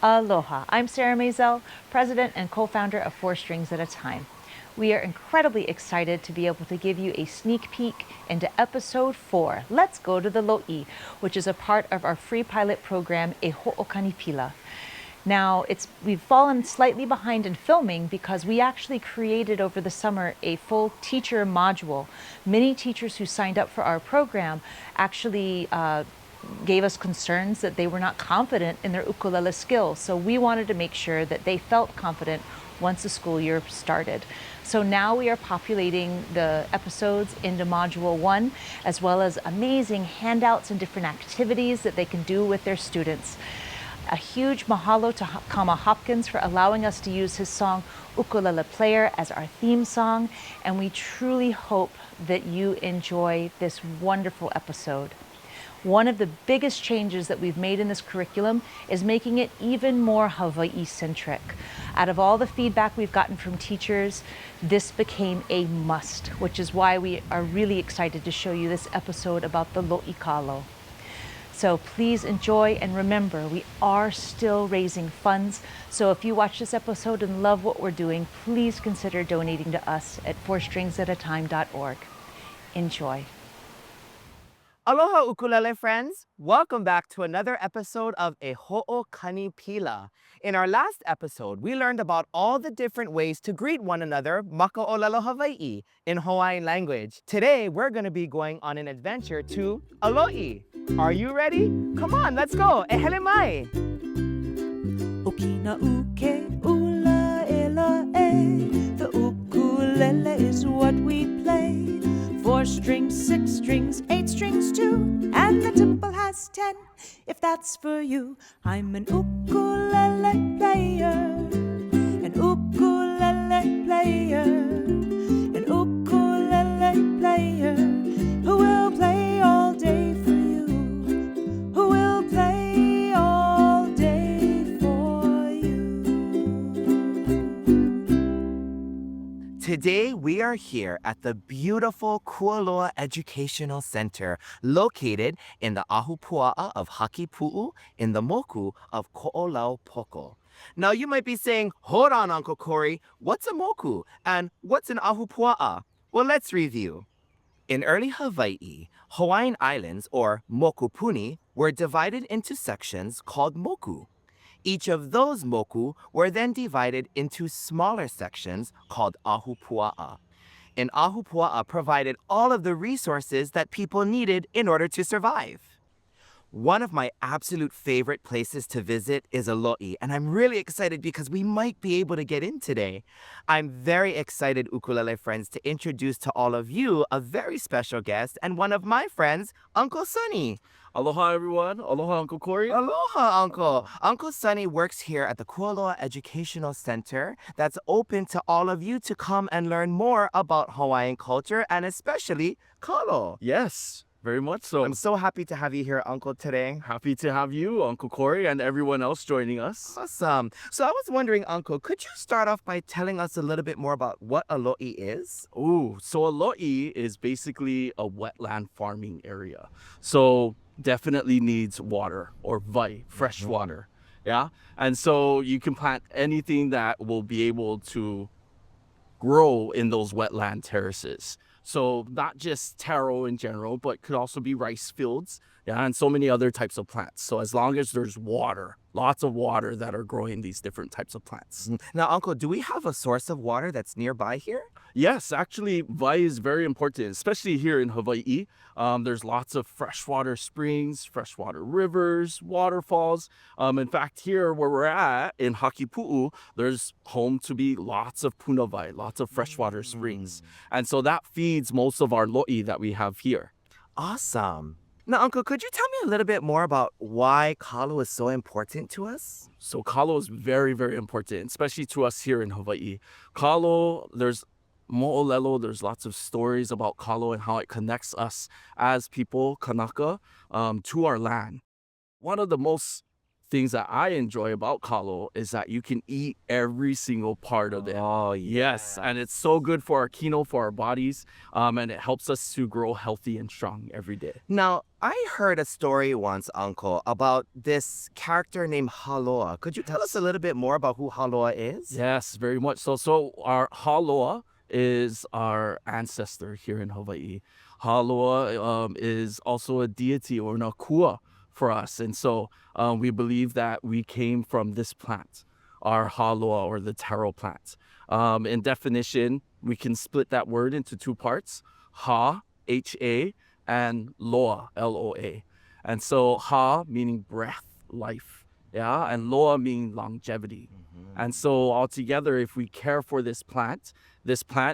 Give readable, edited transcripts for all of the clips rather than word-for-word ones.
Aloha, I'm Sarah Maisel, President and co-founder of Four Strings at a Time. We are incredibly excited to be able to give you a sneak peek into episode 4, Let's Go to the Lo'i, which is a part of our free pilot program, okani Pila. Now, we've fallen slightly behind in filming because we actually created over the summer a full teacher module. Many teachers who signed up for our program actually gave us concerns that they were not confident in their ukulele skills. So we wanted to make sure that they felt confident once the school year started. So now we are populating the episodes into Module 1, as well as amazing handouts and different activities that they can do with their students. A huge mahalo to Kama Hopkins for allowing us to use his song Ukulele Player as our theme song, and we truly hope that you enjoy this wonderful episode. One of the biggest changes that we've made in this curriculum is making it even more Hawaii-centric. Out of all the feedback we've gotten from teachers, this became a must, which is why we are really excited to show you this episode about the lo'i kalo. So please enjoy, and remember, we are still raising funds. So if you watch this episode and love what we're doing, please consider donating to us at fourstringsatatime.org. Enjoy. Aloha ukulele friends! Welcome back to another episode of okani Pila. In our last episode, we learned about all the different ways to greet one another maka'olelo Hawaii in Hawaiian language. Today, we're going to be going on an adventure to Alo'i. Are you ready? Come on, let's go! Ehele mai! Okina uke ula ela e. The ukulele is what we play. 4 strings, 6 strings, 8 strings too, and the temple has 10. If that's for you, I'm an ukulele player, an ukulele player, an ukulele player who will play all day for you, who will play all day for you. Today, we are here at the beautiful Kualoa Educational Center located in the Ahupua'a of Hakipu'u in the Moku of Ko'olaupoko. Now, you might be saying, hold on, Uncle Corey, what's a Moku and what's an Ahupua'a? Well, let's review. In early Hawaii, Hawaiian Islands, or mokupuni, were divided into sections called moku. Each of those moku were then divided into smaller sections called ahupua'a. And ahupua'a provided all of the resources that people needed in order to survive. One of my absolute favorite places to visit is Alo'i, and I'm really excited because we might be able to get in today. I'm very excited, ukulele friends, to introduce to all of you a very special guest and one of my friends, Uncle Sunny. Aloha, everyone. Aloha, Uncle Corey. Aloha, Uncle. Uncle Sunny works here at the Kualoa Educational Center that's open to all of you to come and learn more about Hawaiian culture and especially kalo. Yes, very much so. I'm so happy to have you here, Uncle, today. Happy to have you, Uncle Corey, and everyone else joining us. Awesome. So I was wondering, Uncle, could you start off by telling us a little bit more about what Alo'i is? Ooh, so Alo'i is basically a wetland farming area. So definitely needs water or fresh water. Yeah. And so you can plant anything that will be able to grow in those wetland terraces. So not just taro in general, but could also be rice fields, yeah, and so many other types of plants. So as long as there's water, lots of water that are growing these different types of plants. Now, Uncle, do we have a source of water that's nearby here? Yes, actually, vai is very important, especially here in Hawaii. There's lots of freshwater springs, freshwater rivers, waterfalls. In fact, here where we're at in Hakipu'u, there's home to be lots of punavai, lots of freshwater springs. And so that feeds most of our lo'i that we have here. Awesome. Now, Uncle, could you tell me a little bit more about why kalo is so important to us? So kalo is very, very important, especially to us here in Hawaii. Kalo, there's mo'olelo, there's lots of stories about kalo and how it connects us as people, Kanaka, to our land. One of the most things that I enjoy about kalo is that you can eat every single part of it. Oh, Yes, and it's so good for our kino, for our bodies, and it helps us to grow healthy and strong every day. Now, I heard a story once, Uncle, about this character named Haloa. Could you tell us a little bit more about who Haloa is? Yes, very much so. So our Haloa is our ancestor here in Hawaii. Haloa is also a deity or an akua for us. And so we believe that we came from this plant, our Haloa or the taro plant. In definition, we can split that word into two parts, ha, H-A, and loa, L-O-A. And so ha meaning breath, life, yeah, and loa meaning longevity. And so altogether, if we care for this plant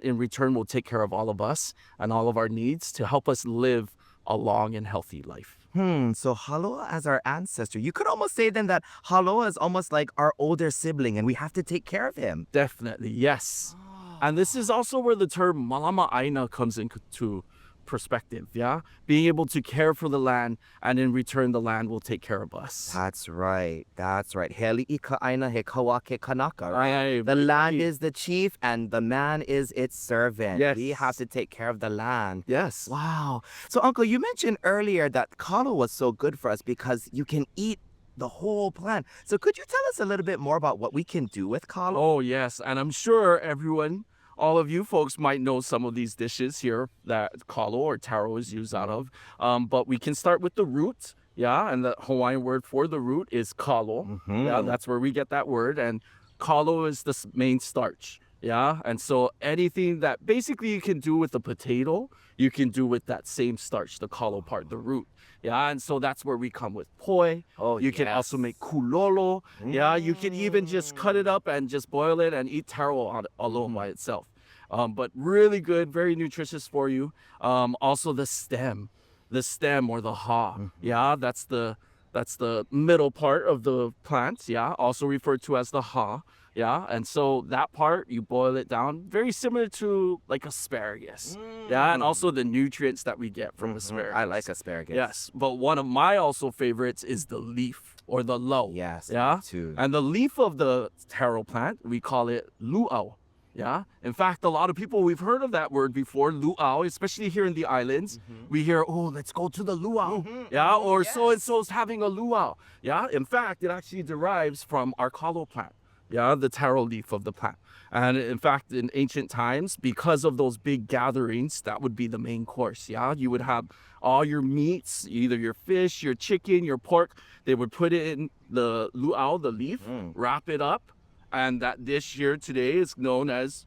in return will take care of all of us and all of our needs to help us live a long and healthy life. So Haloa as our ancestor. You could almost say then that Haloa is almost like our older sibling and we have to take care of him. Definitely, yes. And this is also where the term malama aina comes into perspective, yeah? Being able to care for the land, and in return, the land will take care of us. That's right. That's right. Heli'i ka'aina he kawake kanaka. Right? The land is the chief and the man is its servant. Yes. We have to take care of the land. Yes. Wow. So, Uncle, you mentioned earlier that kalo was so good for us because you can eat the whole plant. So could you tell us a little bit more about what we can do with kalo? Oh, yes. And I'm sure all of you folks might know some of these dishes here that kalo or taro is used out of. But we can start with the root. Yeah, and the Hawaiian word for the root is kalo. Yeah, that's where we get that word. And kalo is the main starch. Yeah, and so anything that basically you can do with a potato, you can do with that same starch, the kalo part, the root. Yeah, and so that's where we come with poi. Oh, you can also make kulolo. Yeah, you can even just cut it up and just boil it and eat taro alone by itself. But really good, very nutritious for you. Also the stem or the ha. Yeah, that's the middle part of the plant. Yeah, also referred to as the ha. Yeah, and so that part, you boil it down, very similar to like asparagus. Yeah, and also the nutrients that we get from asparagus. I like asparagus. Yes, but one of my also favorites is the leaf or the lau. Yes, Yeah, me too. and the leaf of the taro plant, we call it luau. Yeah, in fact, a lot of people, we've heard of that word before, luau, especially here in the islands. We hear, oh, let's go to the luau. Yeah, or so-and-so's having a luau. Yeah, in fact, it actually derives from our kalo plant. Yeah, the taro leaf of the plant. And in fact, in ancient times, because of those big gatherings, that would be the main course. Yeah, you would have all your meats, either your fish, your chicken, your pork. They would put it in the luau, the leaf, wrap it up. And that dish here today is known as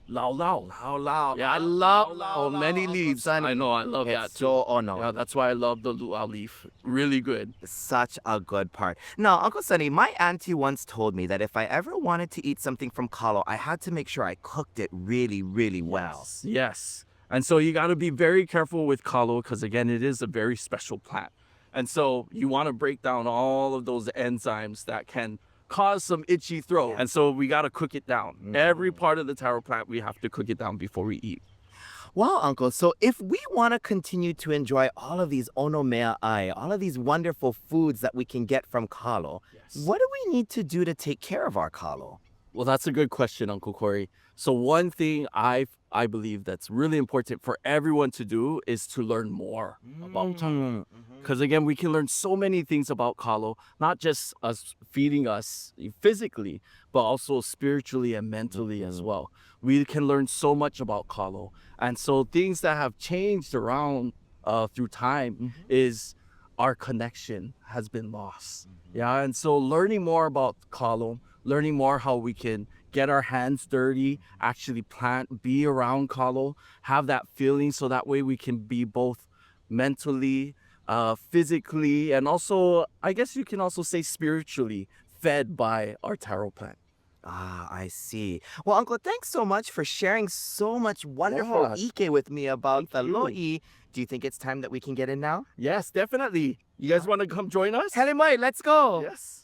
lau lau. Lao. Yeah, I love many leaves. I know, I love that too. So, oh no. Yeah, that's why I love the luau leaf. Really good. Such a good part. Now, Uncle Sunny, my auntie once told me that if I ever wanted to eat something from kalo, I had to make sure I cooked it really, really well. Yes. And so you got to be very careful with kalo because, again, it is a very special plant. And so you want to break down all of those enzymes that can cause some itchy throat. And so we got to cook it down. Every part of the taro plant, we have to cook it down before we eat. Well, Uncle, so if we want to continue to enjoy all of these onomea'ai, all of these wonderful foods that we can get from kalo, what do we need to do to take care of our kalo? Well, that's a good question, Uncle Corey. So one thing I believe that's really important for everyone to do is to learn more about kalo. Because again, we can learn so many things about kalo, not just us feeding us physically, but also spiritually and mentally as well. We can learn so much about kalo. And so things that have changed around through time is our connection has been lost. Yeah, and so learning more about kalo, learning more how we can get our hands dirty, actually plant, be around kalo, have that feeling so that way we can be both mentally, physically, and also, I guess you can also say spiritually fed by our taro plant. Ah, I see. Well, Uncle, thanks so much for sharing so much wonderful ike with me about the lo'i. Do you think it's time that we can get in now? Yes, definitely. You guys want to come join us? Helimai, let's go. Yes.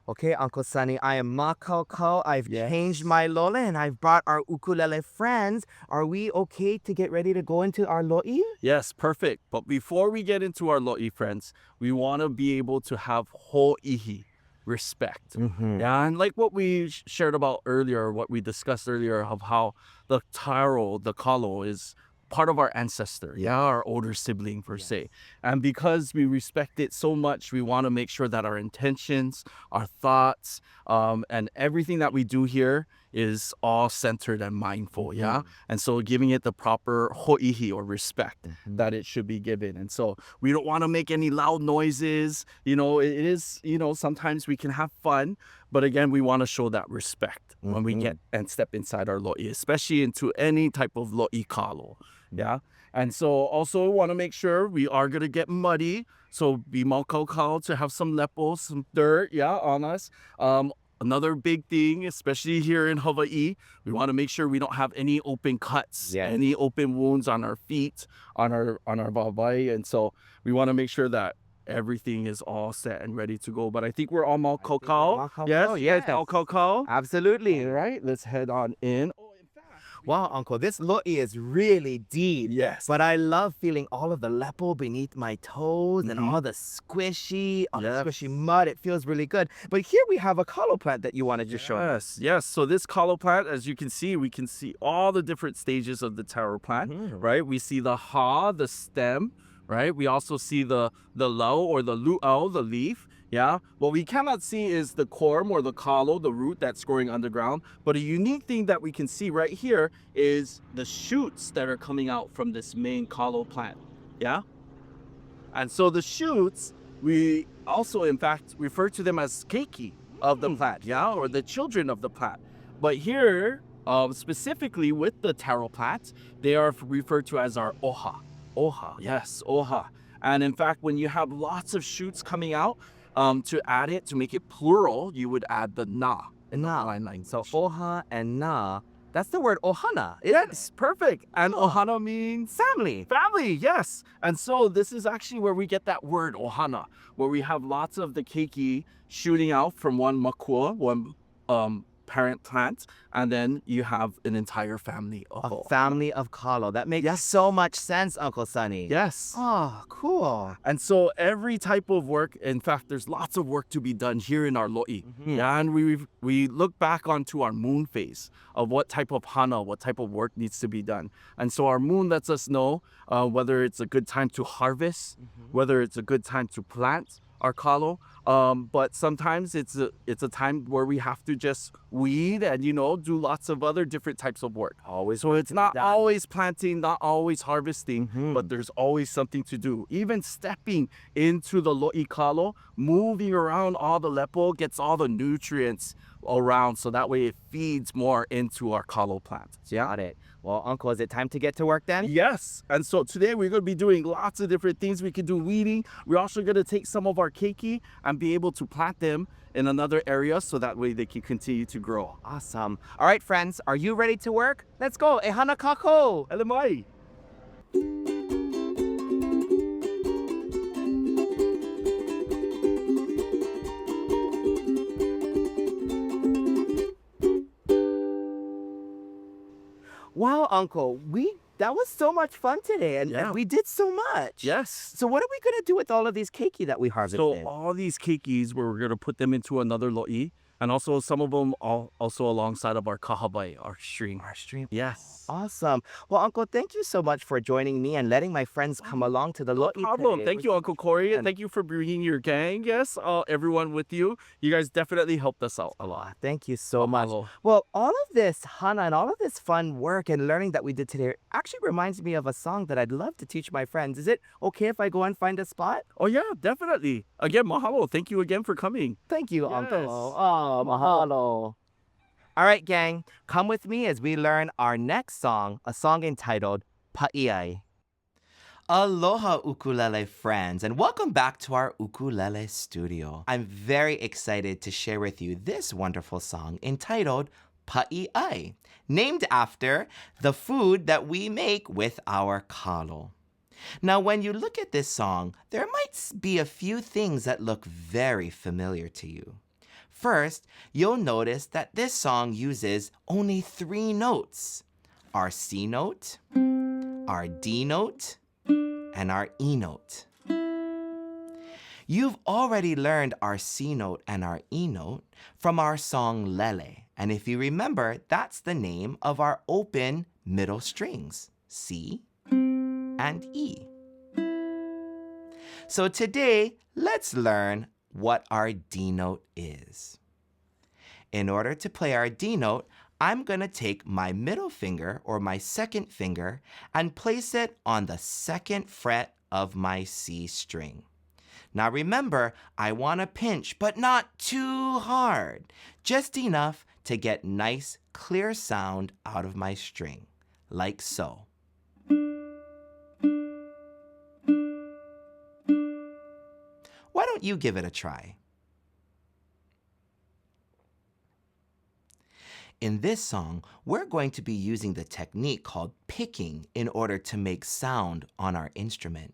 Okay, Uncle Sunny, I am Makoko. I've Yes. changed my lola and I've brought our ukulele friends. Are we okay to get ready to go into our lo'i? Yes, perfect. But before we get into our lo'i, friends, we want to be able to have ho'ihi, respect. Yeah, and like what we shared about earlier, what we discussed earlier of how the taro, the kalo, is part of our ancestor, yeah, our older sibling per se. And because we respect it so much, we want to make sure that our intentions, our thoughts, and everything that we do here is all centered and mindful, yeah? And so giving it the proper ho'ihi or respect that it should be given. And so we don't want to make any loud noises. You know, it is, you know, sometimes we can have fun, but again, we want to show that respect when we get and step inside our lo'i, especially into any type of lo'i kalo. Yeah. And so also want to make sure we are going to get muddy. So be maukau to have some lepo, some dirt, yeah, on us. Another big thing, especially here in Hawaii, we want to make sure we don't have any open cuts, any open wounds on our feet, on our vavai. And so we want to make sure that everything is all set and ready to go. But I think we're all maukau. Yes, maukau. Absolutely. All right, let's head on in. Wow, Uncle, this lo'i is really deep. Yes. But I love feeling all of the lepo beneath my toes and all the squishy mud. It feels really good. But here we have a kalo plant that you wanted to show us. Yes. So this kalo plant, as you can see, we can see all the different stages of the taro plant, right? We see the the stem, right? We also see the lau or the lu'au, the leaf. Yeah, what we cannot see is the corm or the kalo, the root that's growing underground. But a unique thing that we can see right here is the shoots that are coming out from this main kalo plant. Yeah, and so the shoots, we also in fact refer to them as keiki of the plant, yeah, or the children of the plant. But here, specifically with the taro plant, they are referred to as our oha. Oha, yes, oha. And in fact, when you have lots of shoots coming out, to add it, to make it plural, you would add the na. So oha and na, that's the word ohana. Yes, perfect. And ohana means Family. family, yes. And so this is actually where we get that word ohana, where we have lots of the keiki shooting out from one makua, one parent plant, and then you have an entire family of A family of kalo. That makes so much sense, Uncle Sunny. Yes. Oh, cool. And so every type of work, in fact, there's lots of work to be done here in our lo'i. Yeah, and we look back onto our moon phase of what type of hana, what type of work needs to be done. And so our moon lets us know whether it's a good time to harvest, whether it's a good time to plant our kalo. But sometimes it's a time where we have to just weed and, you know, do lots of other different types of work. So it's not always planting, not always harvesting, but there's always something to do. Even stepping into the lo'i kalo, moving around all the lepo gets all the nutrients around, so that way it feeds more into our kalo plant. Got it. Well, Uncle, is it time to get to work then? Yes. And so today we're going to be doing lots of different things. We can do weeding. We're also going to take some of our keiki and be able to plant them in another area so that way they can continue to grow. Awesome. All right, friends, are you ready to work? Let's go. Ehana kako. LMI. Wow, Uncle, that was so much fun today, and we did so much. Yes. So what are we gonna do with all of these keiki that we harvested? So all these keikis, we're going to put them into another lo'i. And also some of them also alongside of our kahabai, our string. Yes. Awesome. Well, Uncle, thank you so much for joining me and letting my friends come along to the lo'i Problem. today. Thank you, Uncle Corey, and thank you for bringing your gang. Yes, everyone with you. You guys definitely helped us out a lot. Thank you so much. Mahalo. Well, all of this hana and all of this fun work and learning that we did today actually reminds me of a song that I'd love to teach my friends. Is it okay if I go and find a spot? Oh yeah, definitely. Again, mahalo. Thank you again for coming. Thank you, Uncle. Yes. Oh, mahalo. All right, gang, come with me as we learn our next song, a song entitled Pa'iai. Aloha, ukulele friends, and welcome back to our ukulele studio. I'm very excited to share with you this wonderful song entitled Pa'iai, named after the food that we make with our kalo. Now, when you look at this song, there might be a few things that look very familiar to you. First, you'll notice that this song uses only 3 notes: our C note, our D note, and our E note. You've already learned our C note and our E note from our song Lele. And if you remember, that's the name of our open middle strings, C and E. So today, let's learn what our D note is. In order to play our D note, I'm going to take my middle finger or my second finger and place it on the 2nd fret of my C string. Now remember, I want to pinch, but not too hard, just enough to get nice, clear sound out of my string, like so. Why don't you give it a try? In this song, we're going to be using the technique called picking in order to make sound on our instrument.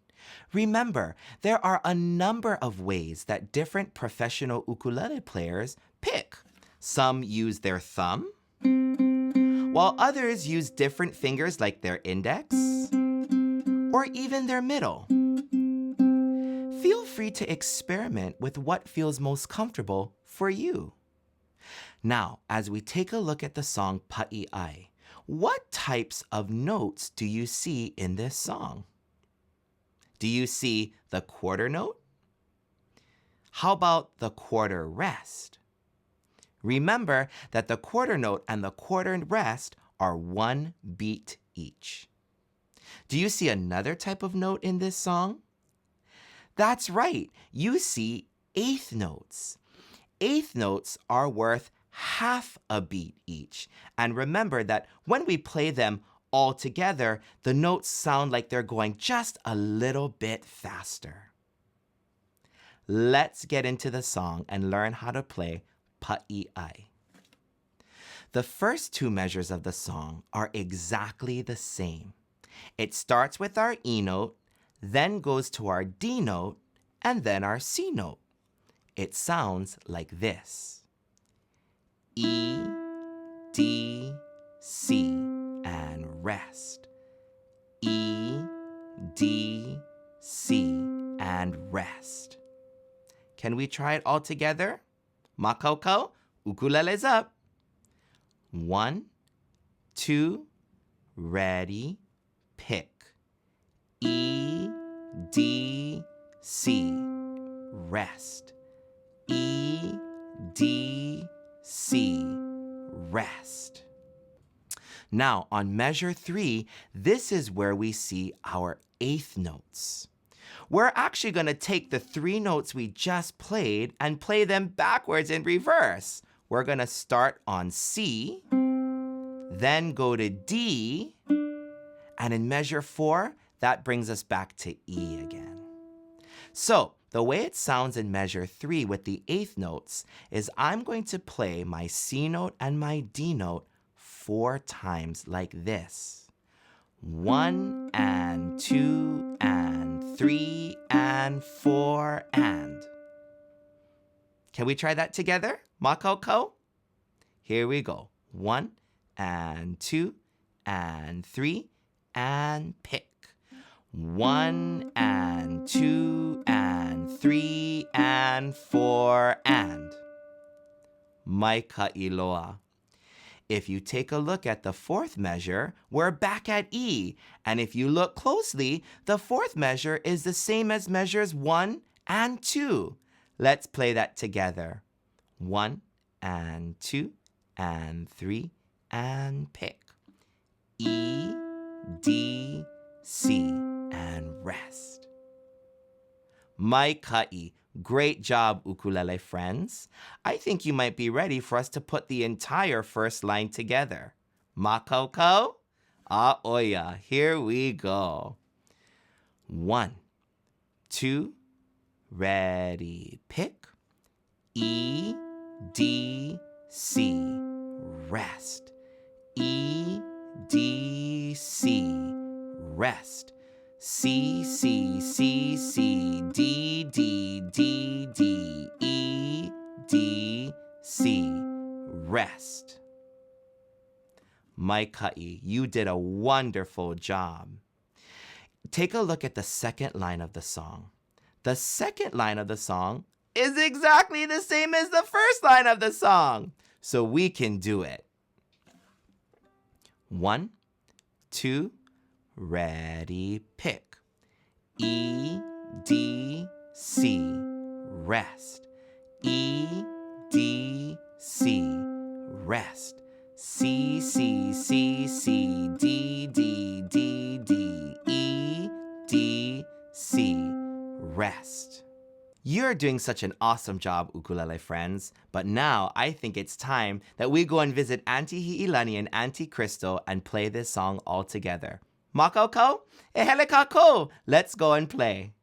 Remember, there are a number of ways that different professional ukulele players pick. Some use their thumb, while others use different fingers like their index or even their middle. Feel free to experiment with what feels most comfortable for you. Now, as we take a look at the song Pa'i'ai, what types of notes do you see in this song? Do you see the quarter note? How about the quarter rest? Remember that the quarter note and the quarter rest are 1 beat each. Do you see another type of note in this song? That's right, you see eighth notes. Eighth notes are worth half a beat each. And remember that when we play them all together, the notes sound like they're going just a little bit faster. Let's get into the song and learn how to play Pa'i'ai. The first 2 measures of the song are exactly the same. It starts with our E note, then goes to our D note, and then our C note. It sounds like this: E, D, C, and rest. E, D, C, and rest. Can we try it all together? Makoko, ukulele's up. 1, 2, ready, pick. E, D, C, rest. E, D, C, rest. Now, on measure 3, this is where we see our eighth notes. We're actually going to take the 3 notes we just played and play them backwards in reverse. We're going to start on C, then go to D, and in measure 4, that brings us back to E again. So, the way it sounds in measure 3 with the eighth notes is I'm going to play my C note and my D note 4 times like this. 1 and 2 and 3 and 4 and. Can we try that together? Makoko? Here we go. 1 and 2 and 3 and pick. 1 and 2 and 3 and 4 and. Maika iloa. If you take a look at the 4th measure, we're back at E. And if you look closely, the 4th measure is the same as measures 1 and 2. Let's play that together. 1 and 2 and 3 and pick. E, D, C, and rest. Mai ka'i. Great job, ukulele friends. I think you might be ready for us to put the entire first line together. Makoko? Oya, here we go. 1, 2, ready, pick. E, D, C, rest. E, D, C, rest. C, C, C, C, D, D, D, D, E, D, C, rest. Mai Ka'i, you did a wonderful job. Take a look at the second line of the song. The second line of the song is exactly the same as the first line of the song. So we can do it. 1, 2, ready, pick. E, D, C, rest. E, D, C, rest. C, C, C, C, D, D, D, D, E, D, C, rest. You're doing such an awesome job, ukulele friends, but now I think it's time that we go and visit Auntie Hi'ilani and Auntie Crystal and play this song all together. Makau ko? E hele ka ko? Let's go and play.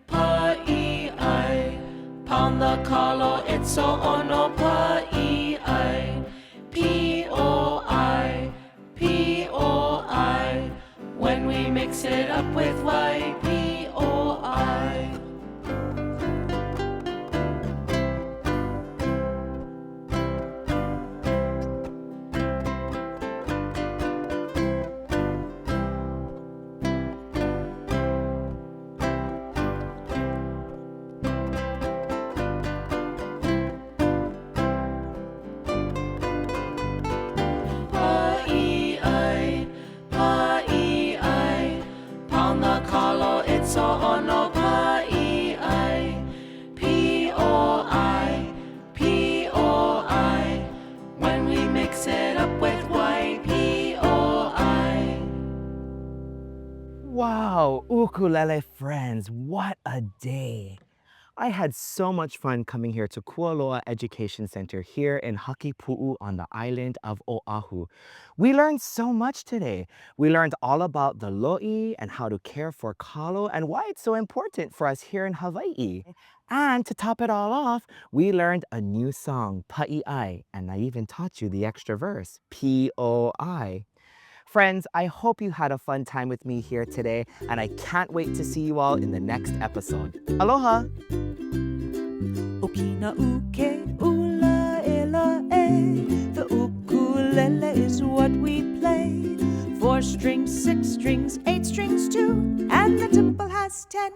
Pa'i, pound the kalo, it's so ono. Pa'i, P-O-I, P-O-I. When we mix it up with Y, P-O-I. Pa'i, pound the kalo, it's so ono. Pa'i, P-O-I, P-O-I. When we mix it up with Y, P-O-I. Wow, ukulele friends, what a day. I had so much fun coming here to Kualoa Education Center here in Hakipu'u on the island of Oahu. We learned so much today. We learned all about the lo'i and how to care for kalo and why it's so important for us here in Hawaii. And to top it all off, we learned a new song, Pa'i'ai, and I even taught you the extra verse, P-O-I. Friends, I hope you had a fun time with me here today, and I can't wait to see you all in the next episode. Aloha! Okina uke ula ela e. The ukulele is what we play. 4 strings, 6 strings, 8 strings too, and the temple has 10.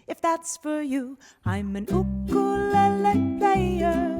If that's for you, I'm an ukulele player.